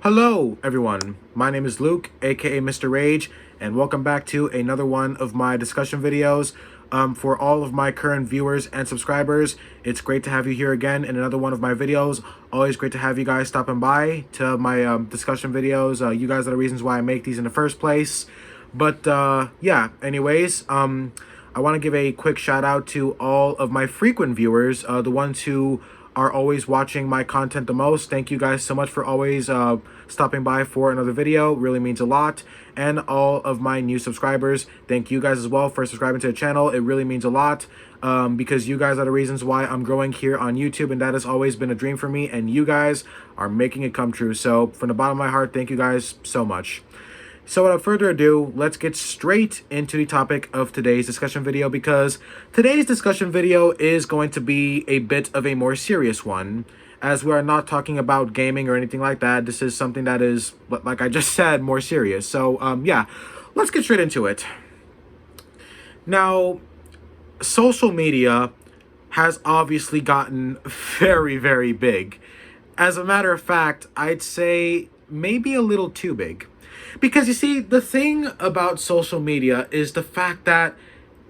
Hello, everyone. My name is Luke, aka Mr. Rage, and welcome back to another one of my discussion videos. For all of my current viewers and subscribers, it's great to have you here again in another one of my videos. Always great to have you guys stopping by to my discussion videos. You guys are the reasons why I make these in the first place. But yeah, anyways, I want to give a quick shout out to all of my frequent viewers, the ones who are always watching my content the most. Thank you guys so much for always stopping by for another video. Really means a lot. And all of my new subscribers, thank you guys as well for subscribing to the channel. It really means a lot because you guys are the reasons why I'm growing here on YouTube, and that has always been a dream for me, and you guys are making it come true. So from the bottom of my heart, thank you guys so much. So without further ado, let's get straight into the topic of today's discussion video, because today's discussion video is going to be a bit of a more serious one, as we are not talking about gaming or anything like that. This is something that is, like I just said, more serious. So yeah, let's get straight into it. Now, social media has obviously gotten very, very big. As a matter of fact, I'd say maybe a little too big. Because you see, the thing about social media is the fact that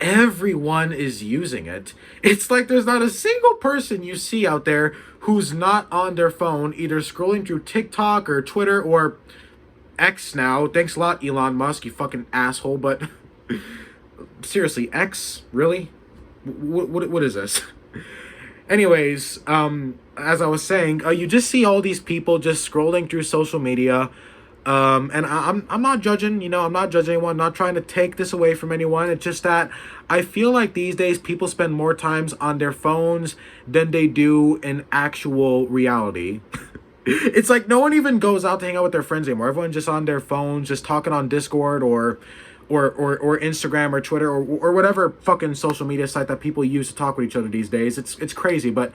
everyone is using it. It's like there's not a single person you see out there who's not on their phone, either scrolling through TikTok or Twitter or X now. Thanks a lot, Elon Musk, you fucking asshole. But seriously, X? Really? What is this? Anyways, as I was saying, you just see all these people just scrolling through social media. And I'm not judging, I'm not judging anyone, not trying to take this away from anyone. It's just that I feel like these days people spend more times on their phones than they do in actual reality. It's like no one even goes out to hang out with their friends anymore. Everyone's just on their phones, just talking on Discord or Instagram or Twitter or whatever fucking social media site that people use to talk with each other these days. It's crazy. But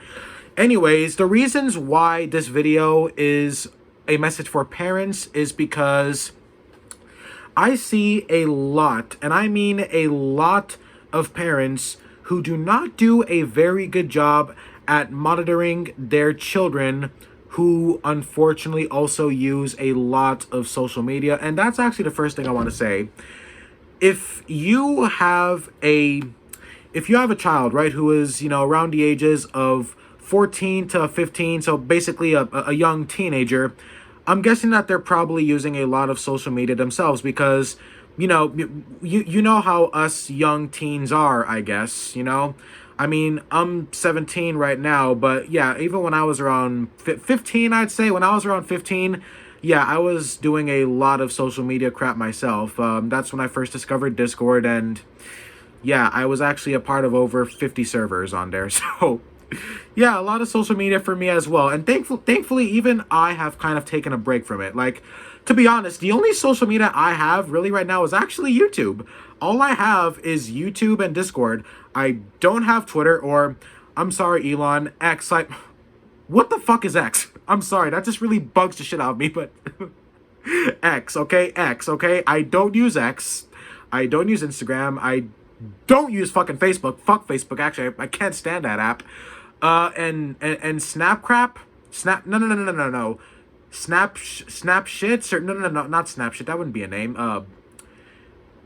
anyways, the reasons why this video is a message for parents is because I see a lot, and I mean a lot, of parents who do not do a very good job at monitoring their children, who unfortunately also use a lot of social media. And that's actually the first thing I want to say. If you have a child, right, who is, around the ages of 14 to 15, so basically a young teenager, I'm guessing that they're probably using a lot of social media themselves because, you know how us young teens are, I guess, I mean, I'm 17 right now, but yeah, even when I was around 15, I'd say, when I was around 15, yeah, I was doing a lot of social media crap myself. That's when I first discovered Discord, and yeah, I was actually a part of over 50 servers on there, so yeah, a lot of social media for me as well. And thankfully, even I have kind of taken a break from it. Like, to be honest, the only social media I have really right now is actually YouTube. All I have is YouTube and Discord. I don't have Twitter or, I'm sorry, Elon, X. Like, what the fuck is X? I'm sorry, that just really bugs the shit out of me, but X, okay? X, okay? I don't use X. I don't use Instagram. I don't use fucking Facebook. Fuck Facebook, actually. I can't stand that app. And Snapcrap? No. Snapshits? Or, no, not Snapshit. That wouldn't be a name.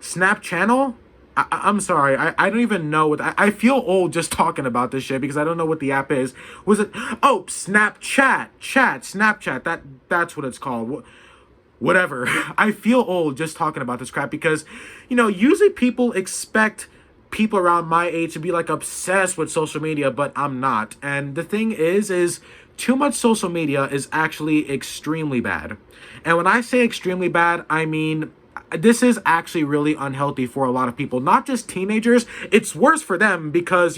Snap Channel? I'm sorry. I don't even know what... I feel old just talking about this shit because I don't know what the app is. Was it... Oh, Snapchat. Snapchat. That's what it's called. Whatever. I feel old just talking about this crap because, usually people expect people around my age to be like obsessed with social media, but I'm not. And the thing is too much social media is actually extremely bad. And when I say extremely bad, I mean this is actually really unhealthy for a lot of people, not just teenagers. It's worse for them because,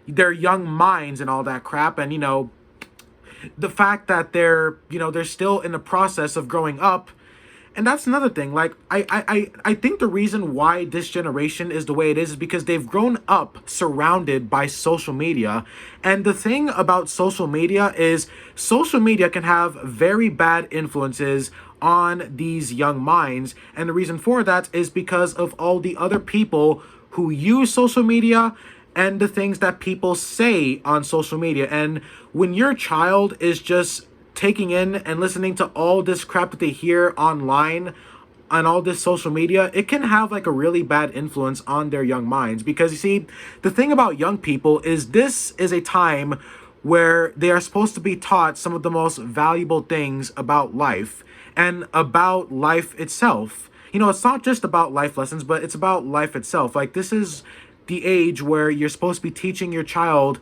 they're young minds and all that crap. And, the fact that they're still in the process of growing up. And that's another thing. Like, I think the reason why this generation is the way it is because they've grown up surrounded by social media. And the thing about social media is social media can have very bad influences on these young minds. And the reason for that is because of all the other people who use social media and the things that people say on social media. And when your child is just taking in and listening to all this crap that they hear online on all this social media, it can have like a really bad influence on their young minds. Because you see, the thing about young people is this is a time where they are supposed to be taught some of the most valuable things about life and about life itself. You know, it's not just about life lessons, but it's about life itself. Like, this is the age where you're supposed to be teaching your child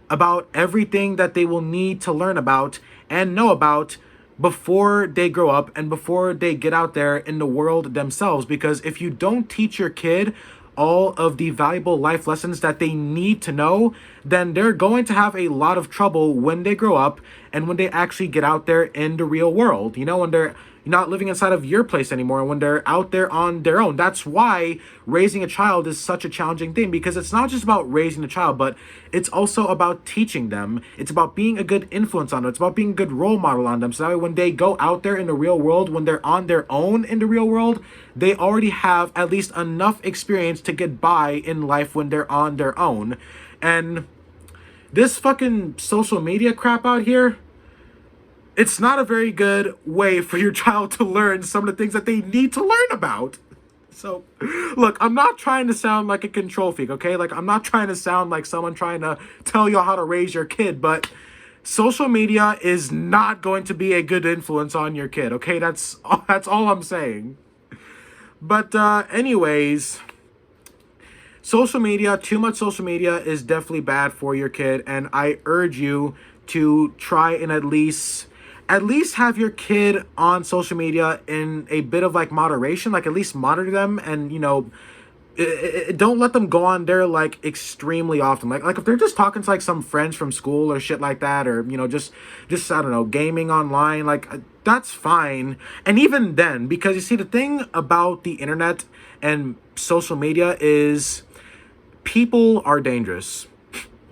about everything that they will need to learn about and know about before they grow up and before they get out there in the world themselves. Because if you don't teach your kid all of the valuable life lessons that they need to know, then they're going to have a lot of trouble when they grow up and when they actually get out there in the real world. You know, when they're not living inside of your place anymore, when they're out there on their own. That's why raising a child is such a challenging thing, because it's not just about raising a child, but it's also about teaching them. It's about being a good influence on them. It's about being a good role model on them. So that way when they go out there in the real world, when they're on their own in the real world, they already have at least enough experience to get by in life when they're on their own. And this fucking social media crap out here, it's not a very good way for your child to learn some of the things that they need to learn about. So, look, I'm not trying to sound like a control freak, okay? Like, I'm not trying to sound like someone trying to tell you how to raise your kid, but social media is not going to be a good influence on your kid, okay? That's all I'm saying. But anyways, social media, too much social media is definitely bad for your kid, and I urge you to try and at least have your kid on social media in a bit of like moderation, like at least monitor them, and you know, don't let them go on there like extremely often. Like if they're just talking to like some friends from school or shit like that, or you know, just I don't know, gaming online, like that's fine. And even then, because you see, the thing about the internet and social media is people are dangerous.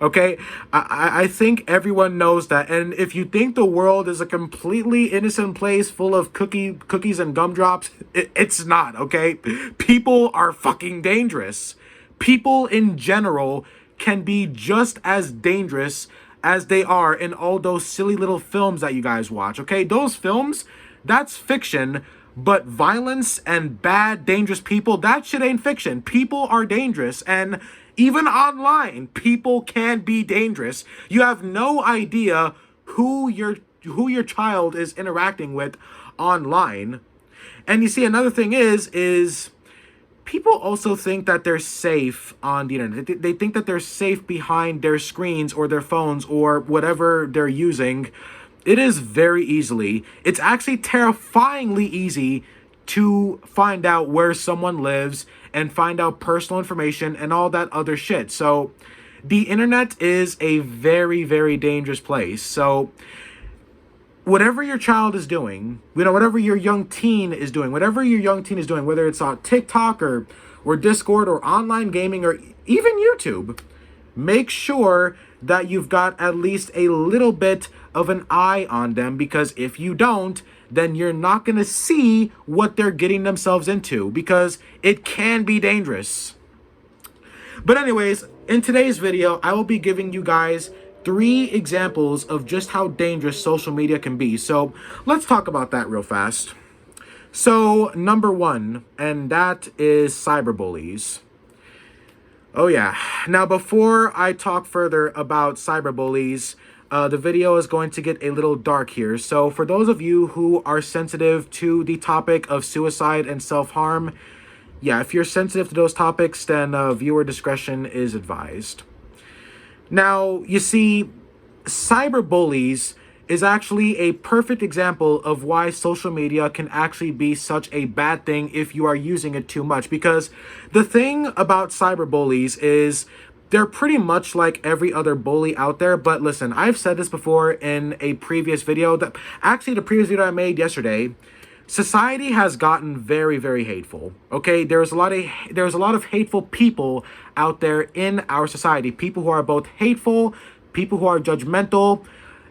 Okay, I think everyone knows that. And if you think the world is a completely innocent place full of cookies and gumdrops, it's not, okay? People are fucking dangerous. People in general can be just as dangerous as they are in all those silly little films that you guys watch, okay? Those films, that's fiction. But violence and bad, dangerous people, that shit ain't fiction. People are dangerous. And even online, people can be dangerous. You have no idea who your child is interacting with online. And you see, another thing is people also think that they're safe on the internet. They think that they're safe behind their screens or their phones or whatever they're using. It is very easily. It's actually terrifyingly easy to find out where someone lives and find out personal information and all that other shit. So the internet is a very, very dangerous place. So whatever your child is doing, you know, whatever your young teen is doing, whatever your young teen is doing, whether it's on TikTok or Discord or online gaming or even YouTube, make sure that you've got at least a little bit of an eye on them, because if you don't, then you're not going to see what they're getting themselves into, because it can be dangerous. But anyways, in today's video, I will be giving you guys 3 examples of just how dangerous social media can be. So let's talk about that real fast. So number 1, and that is cyberbullies. Oh yeah. Now, before I talk further about cyberbullies, the video is going to get a little dark here. So for those of you who are sensitive to the topic of suicide and self-harm, yeah, if you're sensitive to those topics, then viewer discretion is advised. Now, you see, cyberbullies is actually a perfect example of why social media can actually be such a bad thing if you are using it too much. Because the thing about cyberbullies is they're pretty much like every other bully out there. But listen, I've said this before in a previous video, that actually the previous video I made yesterday. Society has gotten very, very hateful. Okay, there's a lot of hateful people out there in our society. People who are both hateful, people who are judgmental,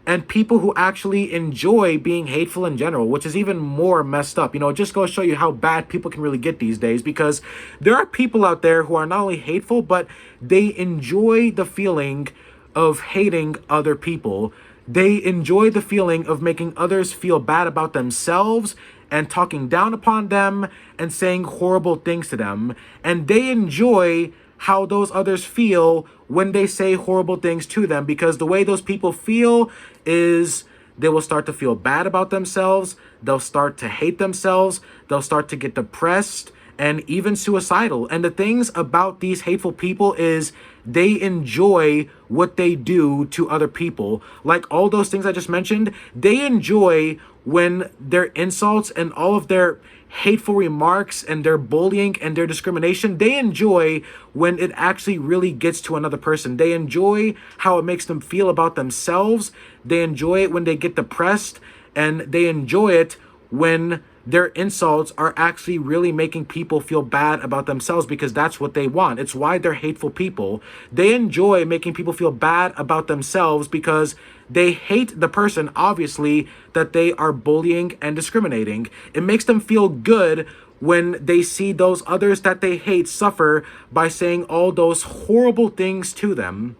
and people who actually enjoy being hateful in general, which is even more messed up. You know, it just goes to show you how bad people can really get these days, because there are people out there who are not only hateful, but they enjoy the feeling of hating other people. They enjoy the feeling of making others feel bad about themselves and talking down upon them and saying horrible things to them. And they enjoy how those others feel when they say horrible things to them, because the way those people feel is they will start to feel bad about themselves. They'll start to hate themselves. They'll start to get depressed and even suicidal. And the things about these hateful people is they enjoy what they do to other people. Like all those things I just mentioned, they enjoy when their insults and all of their hateful remarks and their bullying and their discrimination, they enjoy when it actually really gets to another person. They enjoy how it makes them feel about themselves. They enjoy it when they get depressed, and they enjoy it when their insults are actually really making people feel bad about themselves, because that's what they want. It's why they're hateful people. They enjoy making people feel bad about themselves because they hate the person, obviously, that they are bullying and discriminating. It makes them feel good when they see those others that they hate suffer by saying all those horrible things to them.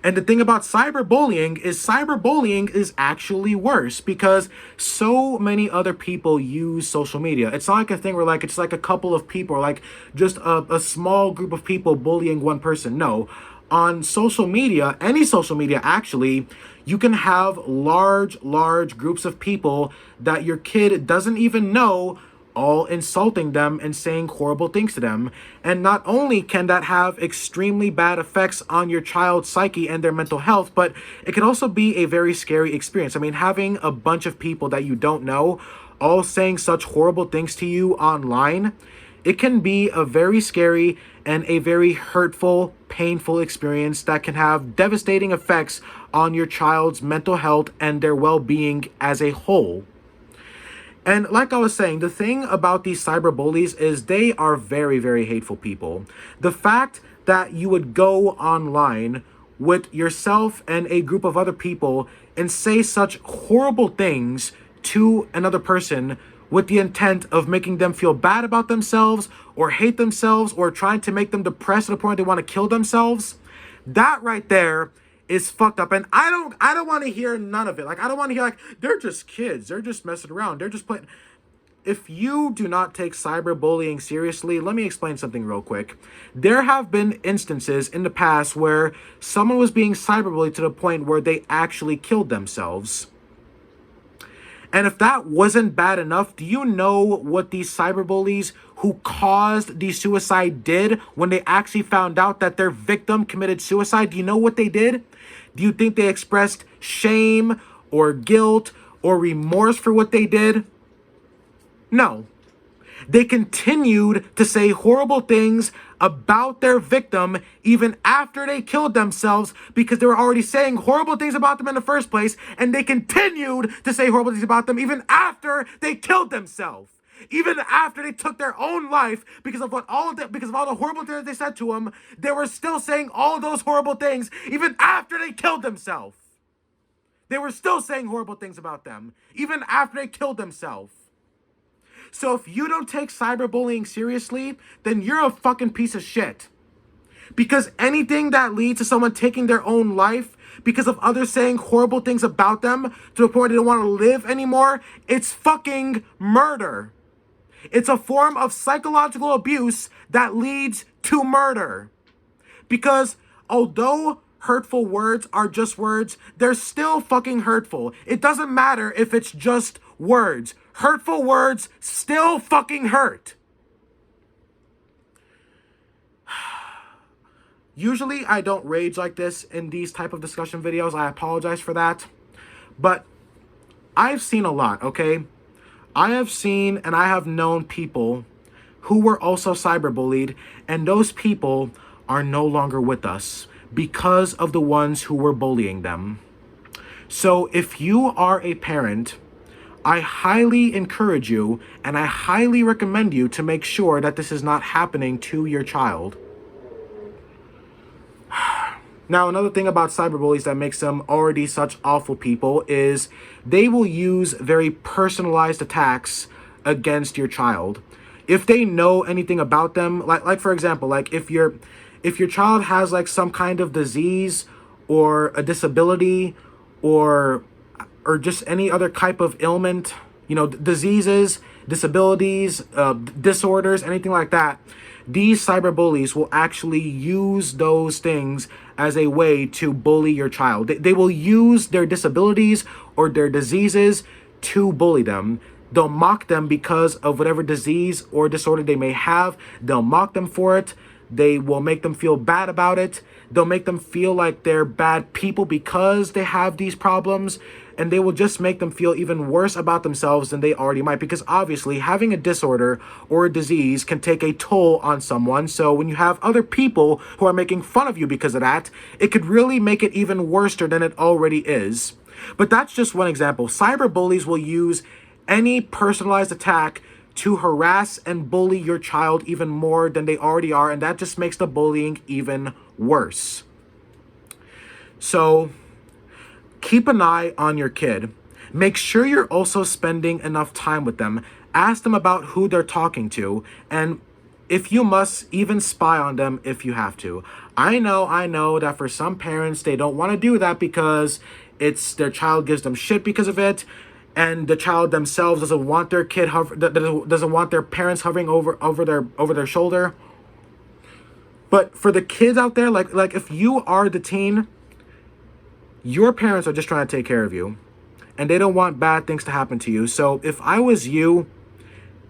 And the thing about cyberbullying is actually worse, because so many other people use social media. It's not like a thing where like it's like a couple of people, or like just a small group of people bullying one person. No. On social media, any social media actually, you can have large groups of people that your kid doesn't even know all insulting them and saying horrible things to them. And not only can that have extremely bad effects on your child's psyche and their mental health, but it can also be a very scary experience. I mean, having a bunch of people that you don't know all saying such horrible things to you online, it can be a very scary and a very hurtful, painful experience that can have devastating effects on your child's mental health and their well-being as a whole. And like I was saying, the thing about these cyber bullies is they are very hateful people. The fact that you would go online with yourself and a group of other people and say such horrible things to another person with the intent of making them feel bad about themselves or hate themselves or trying to make them depressed to the point they want to kill themselves, that right there is fucked up. And I don't want to hear none of it. Like, I don't want to hear like, they're just kids, they're just messing around, they're just playing. If you do not take cyberbullying seriously, let me explain something real quick. There have been instances in the past where someone was being cyberbullied to the point where they actually killed themselves. And if that wasn't bad enough, do you know what these cyberbullies who caused the suicide did when they actually found out that their victim committed suicide? Do you know what they did? Do you think they expressed shame or guilt or remorse for what they did? No. They continued to say horrible things about their victim even after they killed themselves, because they were already saying horrible things about them in the first place, and they continued to say horrible things about them even after they killed themselves. Even after they took their own life because of all the horrible things they said to them, they were still saying all those horrible things even after they killed themselves. They were still saying horrible things about them even after they killed themselves. So if you don't take cyberbullying seriously, then you're a fucking piece of shit. Because anything that leads to someone taking their own life because of others saying horrible things about them to the point they don't want to live anymore, it's fucking murder. It's a form of psychological abuse that leads to murder. Because although hurtful words are just words, they're still fucking hurtful. It doesn't matter if it's just words. Hurtful words still fucking hurt. Usually I don't rage like this in these type of discussion videos. I apologize for that. But I've seen a lot, okay? I have seen and I have known people who were also cyberbullied, and those people are no longer with us because of the ones who were bullying them. So if you are a parent, I highly encourage you and I highly recommend you to make sure that this is not happening to your child. Now, another thing about cyberbullies that makes them already such awful people is they will use very personalized attacks against your child. If they know anything about them, like for example, like if your child has like some kind of disease or a disability or just any other type of ailment, diseases, disabilities, disorders, anything like that, these cyberbullies will actually use those things as a way to bully your child. They will use their disabilities or their diseases to bully them. They'll mock them because of whatever disease or disorder they may have. They'll mock them for it. They will make them feel bad about it. They'll make them feel like they're bad people because they have these problems. And they will just make them feel even worse about themselves than they already might. Because obviously having a disorder or a disease can take a toll on someone. So when you have other people who are making fun of you because of that, it could really make it even worse than it already is. But that's just one example. Cyberbullies will use any personalized attack to harass and bully your child even more than they already are, and that just makes the bullying even worse. So keep an eye on your kid. Make sure you're also spending enough time with them. Ask them about who they're talking to, and if you must, even spy on them if you have to. I know that for some parents, they don't want to do that because it's their child gives them shit because of it, and the child themselves doesn't want their kid doesn't want their parents hovering over their shoulder. But for the kids out there, like if you are the teen, your parents are just trying to take care of you, and they don't want bad things to happen to you. So if I was you,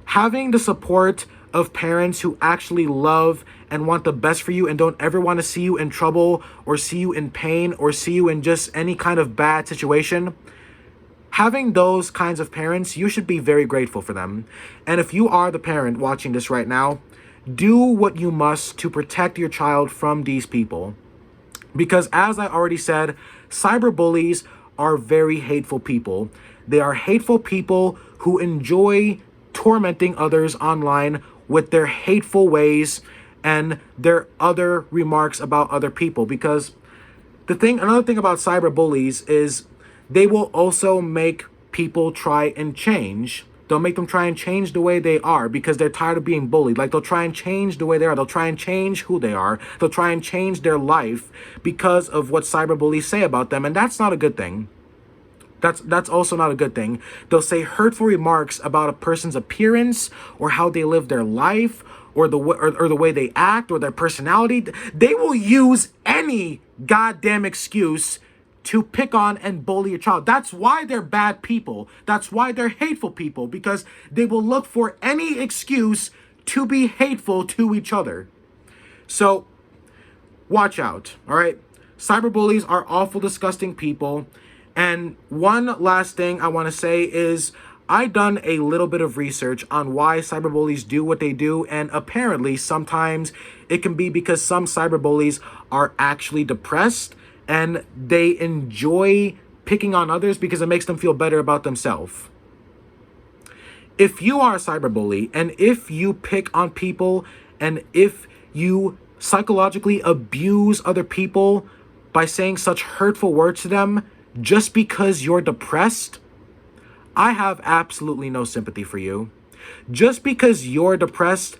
having the support of parents who actually love and want the best for you and don't ever want to see you in trouble or see you in pain or see you in just any kind of bad situation, having those kinds of parents, you should be very grateful for them. And if you are the parent watching this right now, do what you must to protect your child from these people. Because as I already said, cyberbullies are very hateful people. They are hateful people who enjoy tormenting others online with their hateful ways and their other remarks about other people. Because another thing about cyberbullies is they will also make people try and change. They'll make them try and change the way they are because they're tired of being bullied. Like, they'll try and change the way they are. They'll try and change who they are. They'll try and change their life because of what cyberbullies say about them. And that's not a good thing. That's also not a good thing. They'll say hurtful remarks about a person's appearance or how they live their life or the way they act or their personality. They will use any goddamn excuse to pick on and bully your child. That's why they're bad people. That's why they're hateful people, because they will look for any excuse to be hateful to each other. So watch out, all right? Cyberbullies are awful, disgusting people. And one last thing I want to say is I've done a little bit of research on why cyberbullies do what they do, and apparently sometimes it can be because some cyberbullies are actually depressed and they enjoy picking on others because it makes them feel better about themselves. If you are a cyberbully and if you pick on people and if you psychologically abuse other people by saying such hurtful words to them just because you're depressed, I have absolutely no sympathy for you. Just because you're depressed,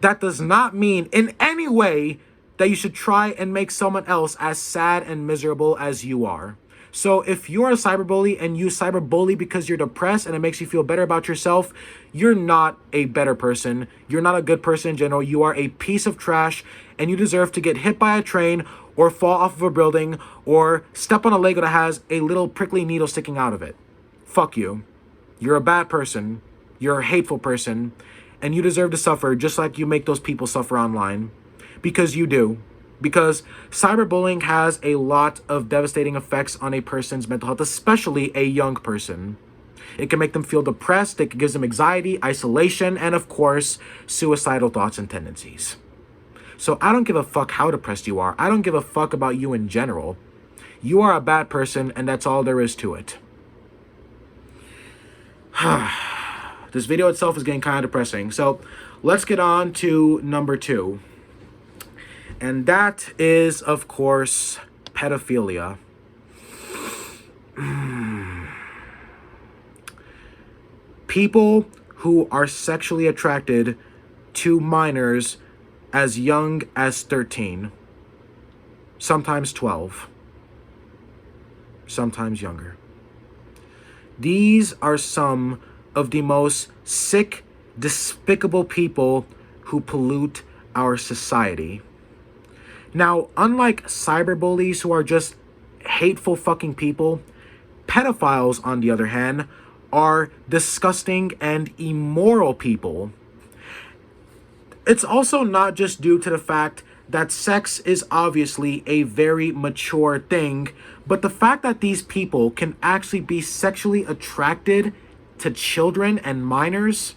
that does not mean in any way that you should try and make someone else as sad and miserable as you are. So if you're a cyberbully and you cyberbully because you're depressed and it makes you feel better about yourself, you're not a better person. You're not a good person in general. You are a piece of trash and you deserve to get hit by a train or fall off of a building or step on a Lego that has a little prickly needle sticking out of it. Fuck you. You're a bad person. You're a hateful person. And you deserve to suffer just like you make those people suffer online. Because you do. Because cyberbullying has a lot of devastating effects on a person's mental health, especially a young person. It can make them feel depressed, it gives them anxiety, isolation, and of course, suicidal thoughts and tendencies. So I don't give a fuck how depressed you are. I don't give a fuck about you in general. You are a bad person, and that's all there is to it. This video itself is getting kind of depressing. So let's get on to number 2. And that is, of course, pedophilia. People who are sexually attracted to minors as young as 13, sometimes 12. sometimes younger. These are some of the most sick, despicable people who pollute our society. Now, unlike cyberbullies who are just hateful fucking people, pedophiles, on the other hand, are disgusting and immoral people. It's also not just due to the fact that sex is obviously a very mature thing, but the fact that these people can actually be sexually attracted to children and minors,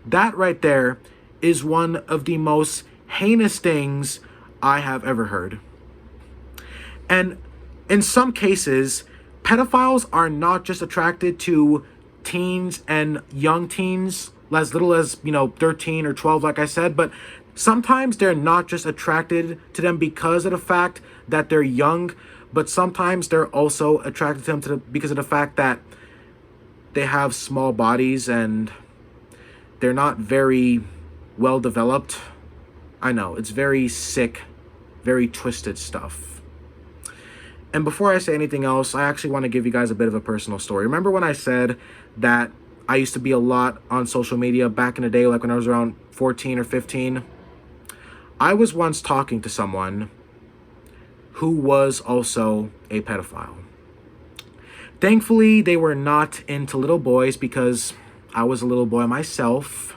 that right there is one of the most heinous things I have ever heard. And in some cases, pedophiles are not just attracted to teens and young teens, as little as, 13 or 12, like I said, but sometimes they're not just attracted to them because of the fact that they're young, but sometimes they're also attracted to them because of the fact that they have small bodies and they're not very well developed. I know, it's very sick, very twisted stuff. And before I say anything else, I actually want to give you guys a bit of a personal story. Remember when I said that I used to be a lot on social media back in the day, like when I was around 14 or 15? I was once talking to someone who was also a pedophile. Thankfully, they were not into little boys because I was a little boy myself.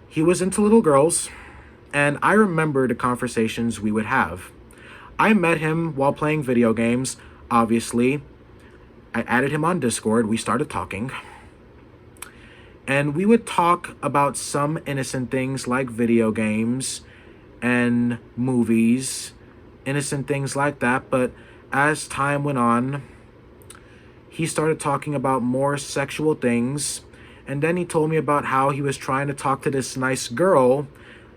He was into little girls, and I remember the conversations we would have. I met him while playing video games, obviously. I added him on Discord, we started talking. And we would talk about some innocent things like video games and movies, innocent things like that. But as time went on, he started talking about more sexual things. And then he told me about how he was trying to talk to this nice girl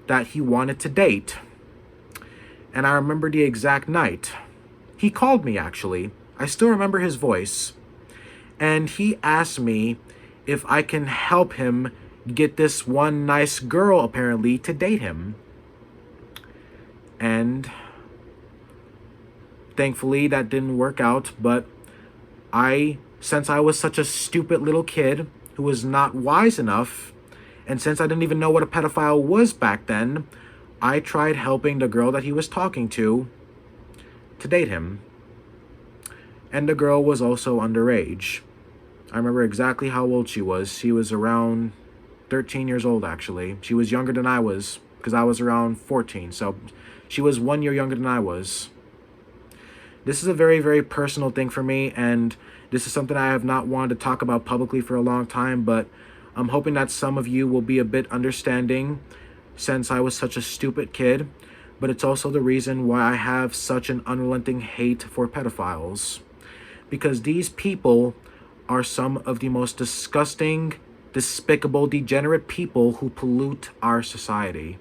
that he wanted to date. And I remember the exact night. He called me, actually. I still remember his voice. And he asked me if I can help him get this one nice girl, apparently, to date him. And thankfully, that didn't work out. But since I was such a stupid little kid who was not wise enough, and since I didn't even know what a pedophile was back then, I tried helping the girl that he was talking to date him. And the girl was also underage. I remember exactly how old she was. She was around 13 years old, actually. She was younger than I was, because I was around 14. So she was 1 year younger than I was. This is a very, very personal thing for me, and this is something I have not wanted to talk about publicly for a long time, but I'm hoping that some of you will be a bit understanding since I was such a stupid kid, but it's also the reason why I have such an unrelenting hate for pedophiles. Because these people are some of the most disgusting, despicable, degenerate people who pollute our society.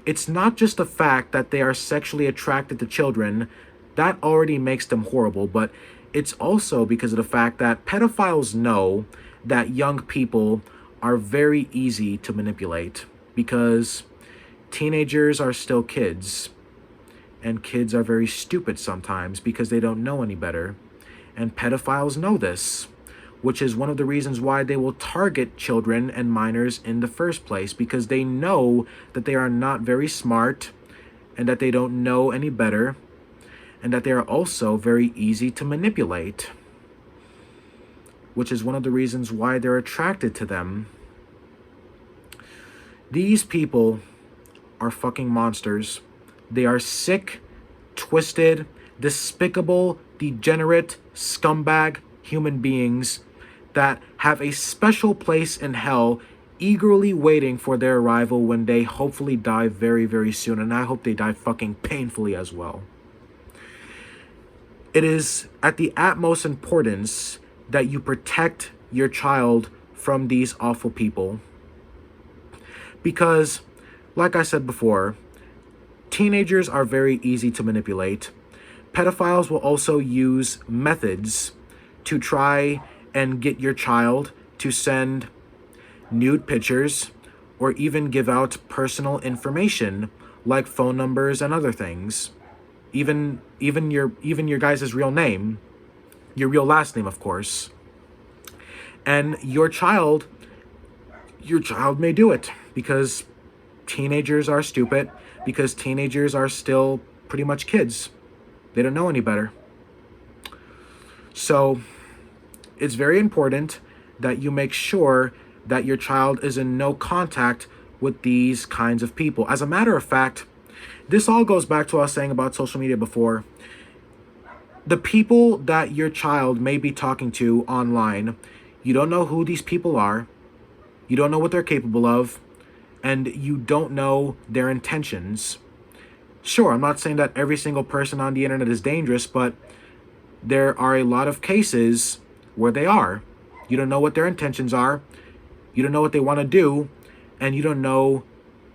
It's not just the fact that they are sexually attracted to children, that already makes them horrible, but it's also because of the fact that pedophiles know that young people are very easy to manipulate, because teenagers are still kids, and kids are very stupid sometimes because they don't know any better. And pedophiles know this, which is one of the reasons why they will target children and minors in the first place, because they know that they are not very smart and that they don't know any better, and that they are also very easy to manipulate, which is one of the reasons why they're attracted to them. These people are fucking monsters. They are sick, twisted, despicable, degenerate, scumbag human beings that have a special place in hell, eagerly waiting for their arrival when they hopefully die very, very soon. And I hope they die fucking painfully as well. It is at the utmost importance that you protect your child from these awful people. Because, like I said before, teenagers are very easy to manipulate. Pedophiles will also use methods to try and get your child to send nude pictures or even give out personal information like phone numbers and other things. even your guys' real name, your real last name, of course. And your child may do it because teenagers are stupid, because teenagers are still pretty much kids. They don't know any better. So it's very important that you make sure that your child is in no contact with these kinds of people. As a matter of fact, this all goes back to what I was saying about social media before. The people that your child may be talking to online, you don't know who these people are, you don't know what they're capable of, and you don't know their intentions. Sure, I'm not saying that every single person on the internet is dangerous, but there are a lot of cases where they are. You don't know what their intentions are, you don't know what they want to do, and you don't know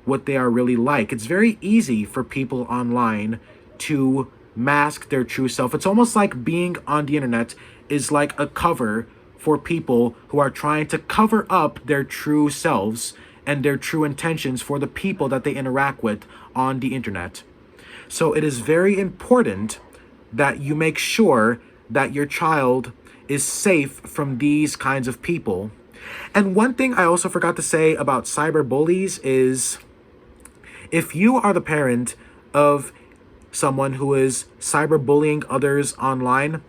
what they are really like. It's very easy for people online to mask their true self. It's almost like being on the internet is like a cover for people who are trying to cover up their true selves and their true intentions for the people that they interact with on the internet. So it is very important that you make sure that your child is safe from these kinds of people. And one thing I also forgot to say about cyberbullies is, if you are the parent of someone who is cyberbullying others online,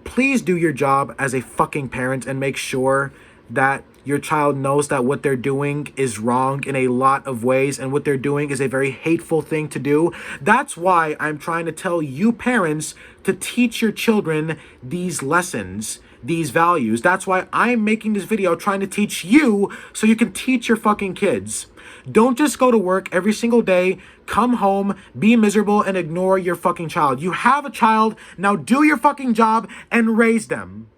please do your job as a fucking parent and make sure that your child knows that what they're doing is wrong in a lot of ways, and what they're doing is a very hateful thing to do. That's why I'm trying to tell you parents to teach your children these lessons, these values. That's why I'm making this video, trying to teach you so you can teach your fucking kids. Don't just go to work every single day, come home, be miserable, and ignore your fucking child. You have a child, now do your fucking job and raise them.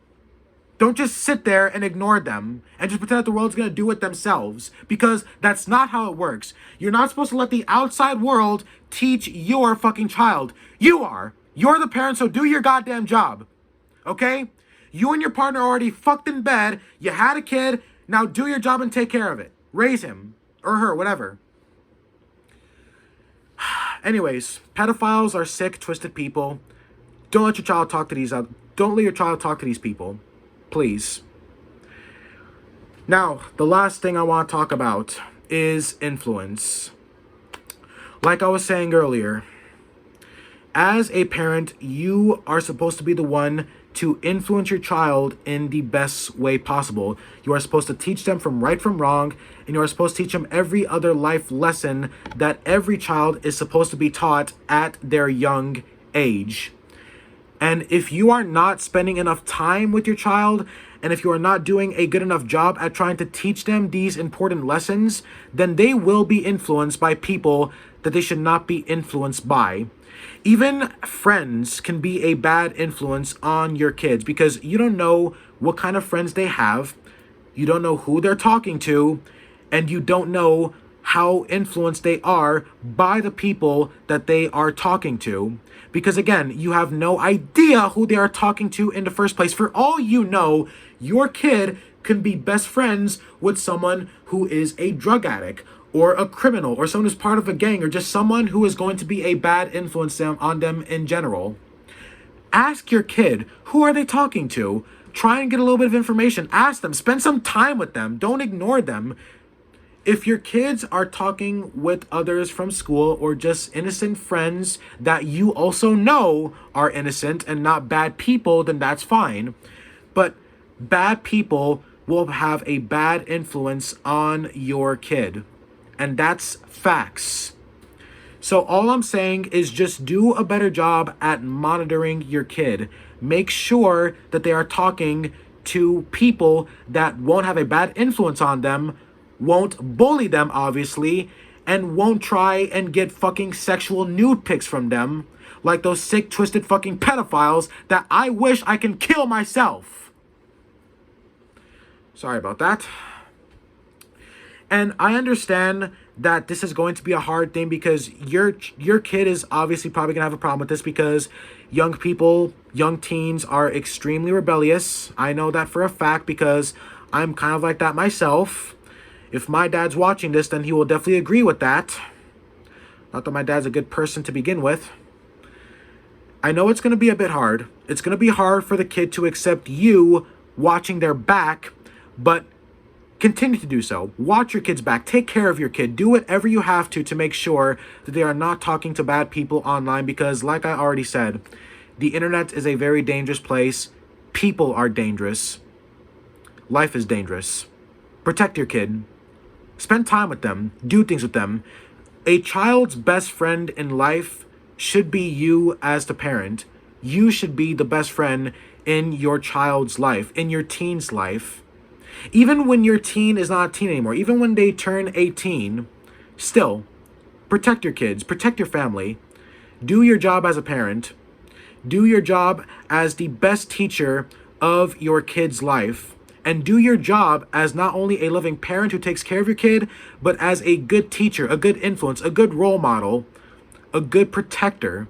Don't just sit there and ignore them and just pretend that the world's gonna do it themselves, because that's not how it works. You're not supposed to let the outside world teach your fucking child. You are. You're the parent, so do your goddamn job. Okay? You and your partner already fucked in bed, you had a kid, now do your job and take care of it. Raise him. Or her, whatever. Anyways, pedophiles are sick, twisted people. Don't let your child talk to these people. Please. Now, the last thing I want to talk about is influence. Like I was saying earlier, as a parent, you are supposed to be the one to influence your child in the best way possible. You are supposed to teach them from right from wrong, and you are supposed to teach them every other life lesson that every child is supposed to be taught at their young age. And if you are not spending enough time with your child, and if you are not doing a good enough job at trying to teach them these important lessons, then they will be influenced by people that they should not be influenced by. Even friends can be a bad influence on your kids, because you don't know what kind of friends they have, you don't know who they're talking to, and you don't know how influenced they are by the people that they are talking to. Because again, you have no idea who they are talking to in the first place. For all you know, your kid can be best friends with someone who is a drug addict, or a criminal, or someone who's part of a gang, or just someone who is going to be a bad influence on them in general. Ask your kid, who are they talking to? Try and get a little bit of information. Ask them. Spend some time with them. Don't ignore them. If your kids are talking with others from school, or just innocent friends that you also know are innocent and not bad people, then that's fine. But bad people will have a bad influence on your kid. And that's facts. So all I'm saying is just do a better job at monitoring your kid. Make sure that they are talking to people that won't have a bad influence on them, won't bully them, obviously, and won't try and get fucking sexual nude pics from them, like those sick, twisted fucking pedophiles that I wish I can kill myself. Sorry about that. And I understand that this is going to be a hard thing, because your kid is obviously probably going to have a problem with this, because young people, young teens are extremely rebellious. I know that for a fact, because I'm kind of like that myself. If my dad's watching this, then he will definitely agree with that. Not that my dad's a good person to begin with. I know it's going to be a bit hard. It's going to be hard for the kid to accept you watching their back, but continue to do so. Watch your kid's back. Take care of your kid. Do whatever you have to make sure that they are not talking to bad people online because, like I already said, the internet is a very dangerous place. People are dangerous. Life is dangerous. Protect your kid. Spend time with them. Do things with them. A child's best friend in life should be you as the parent. You should be the best friend in your child's life, in your teen's life. Even when your teen is not a teen anymore, even when they turn 18, still, protect your kids, protect your family, do your job as a parent, do your job as the best teacher of your kid's life, and do your job as not only a loving parent who takes care of your kid, but as a good teacher, a good influence, a good role model, a good protector.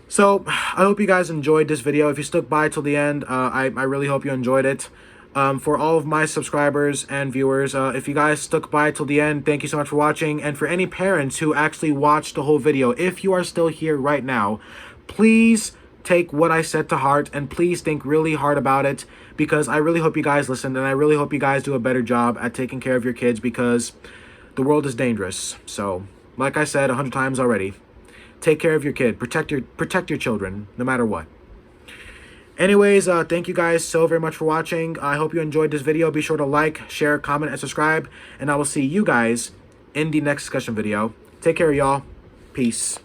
So, I hope you guys enjoyed this video. If you stuck by till the end, I really hope you enjoyed it. For all of my subscribers and viewers, if you guys stuck by till the end, thank you so much for watching. And for any parents who actually watched the whole video, if you are still here right now, please take what I said to heart and please think really hard about it, because I really hope you guys listened and I really hope you guys do a better job at taking care of your kids, because the world is dangerous. So, like I said 100 times already, take care of your kid, protect your children, no matter what. Anyways, thank you guys so very much for watching. I hope you enjoyed this video. Be sure to like, share, comment, and subscribe. And I will see you guys in the next discussion video. Take care, y'all. Peace.